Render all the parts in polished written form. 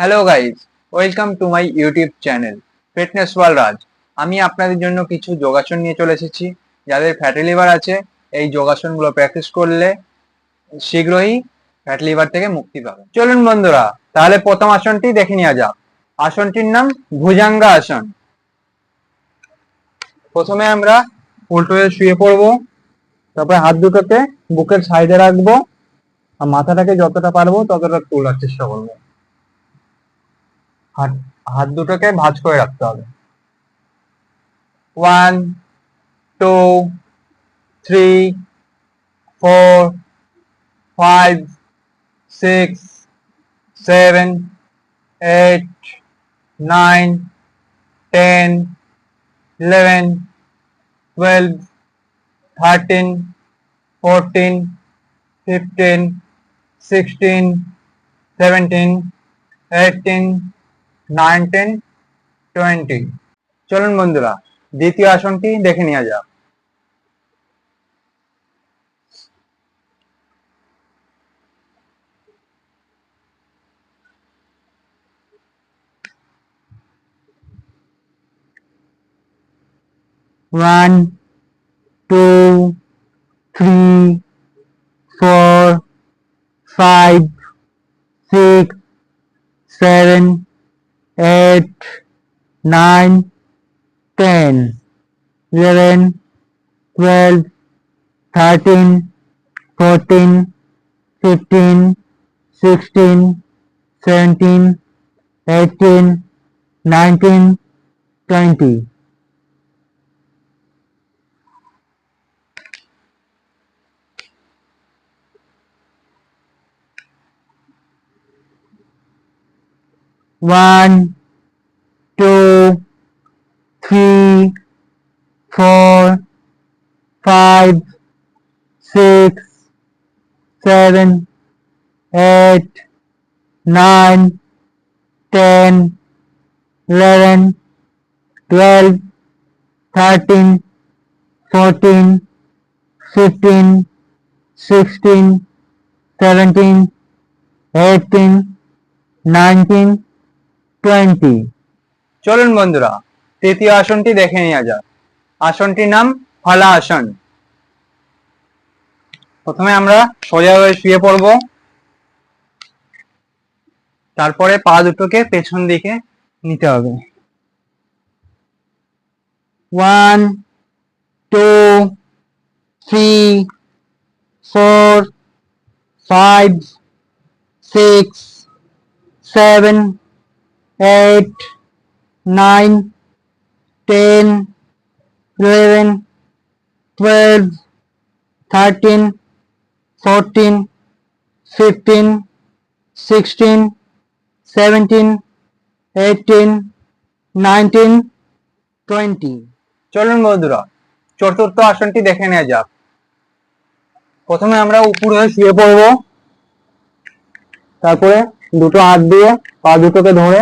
Hello guys, welcome to my YouTube channel Fitness World Raj. আমি আপনাদের জন্য কিছু যোগাসন নিয়ে চলে এসেছি। যাদের ফ্যাটি লিভার আছে, এই যোগাসনগুলো প্র্যাকটিস করলে শীঘ্রই ফ্যাটি লিভার থেকে মুক্তি পাবে। চলুন বন্ধুরা, তাহলে প্রথম আসনটি দেখে নেওয়া যাক। আসনটির নাম ভুজাঙ্গা আসন। প্রথমে আমরা উল্টো হয়ে শুয়ে পড়বো। তারপরে হাত দুটোকে বুকের সাইডে রাখবো আর মাথাটাকে যতটা পারবো ততটা তোলার চেষ্টা করবো। হাত হাত দুটোকে ভাঁজ করে রাখতে হবে। 1, 2, 3, 4, 5, 6, 7, 8, 9, 10, 11, 12, 13, 14, 15, 16, 17, 18, 19, 20। চলুন বন্ধুরা, দ্বিতীয় আসনটি দেখে নেওয়া যাক। One, two, three, four, 5, 6, 7, 8, 9, 10, 11, 12, 13, 14, 15, 16, 17, 18, 19, 20। One, two, three, 4, 5, 6, 7, 8, 9, 10, 11, 12, 13, 14, 15, 16, 17, 18, 19, 20। চলুন বন্ধুরা, তৃতীয় আসনটি দেখে নেওয়া যাক। আসনটির নাম ফালা আসন। প্রথমে আমরা সোজা হয়ে শুয়ে পড়ব। তারপরে পা দুটোকে পেছন দিকে নিতে হবে। 1, 2, 3, 4, 5, 6, 7, 8, 9, 10, 11, 12, 13, 14, 15, 16, 17, 18, 19, 20। চলুন বন্ধুরা, চতুর্থ আসনটি দেখে নেওয়া যাক। প্রথমে আমরা উপর হয়ে শুয়ে পড়ব। তারপরে দুটো হাত দিয়ে পা দুটোকে ধরে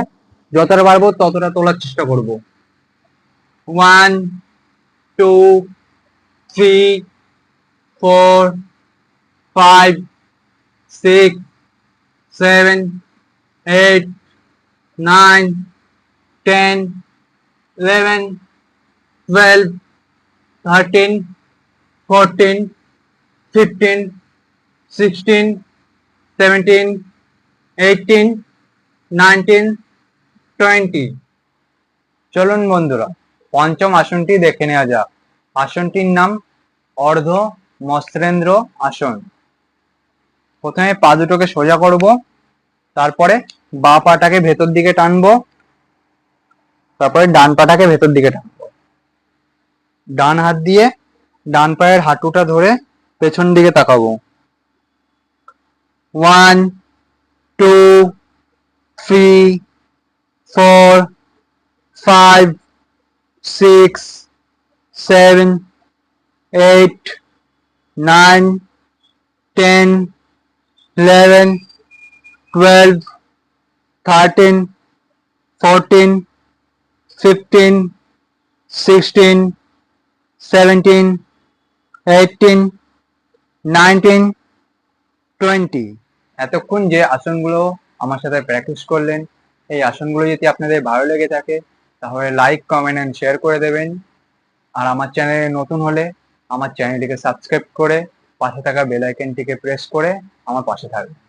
যতটা পারবো ততটা তোলার চেষ্টা করব। 1, 2, 3, 4, 5, 6, 7, 8, 9, 10, 11, 12, 13, 14, 15, 16, 17, 18, 19, 20। চলুন বন্ধুরা, পঞ্চম আসনটি দেখে নেওয়া যাক। আসনটির নাম অর্ধ মস্ত্রেন্দ্র আসন। প্রথমে পা দুটোকে সোজা করব, তারপরে বাঁ পাটাকে ভেতর দিকে টানবো, তারপরে ডান পাটাকে ভেতর দিকে টানবো। ডান হাত দিয়ে ডান পায়ের হাঁটুটা ধরে পেছন দিকে তাকাবো। 1, 2, 3, 4, 5, 6, 7, 8, 9, 10, 11, 12, 13, 14, 15, 16, 17, 18, 19, 20। এতক্ষণ যে আসনগুলো আমার সাথে প্র্যাকটিস করলেন, এই আসনগুলো যদি আপনাদের ভালো লেগে থাকে তাহলে লাইক, কমেন্ট এন্ড শেয়ার করে দেবেন। আর আমার চ্যানেলে নতুন হলে আমার চ্যানেলটিকে সাবস্ক্রাইব করে পাশে থাকা বেল আইকনটিকে প্রেস করে আমার পাশে থাকবেন।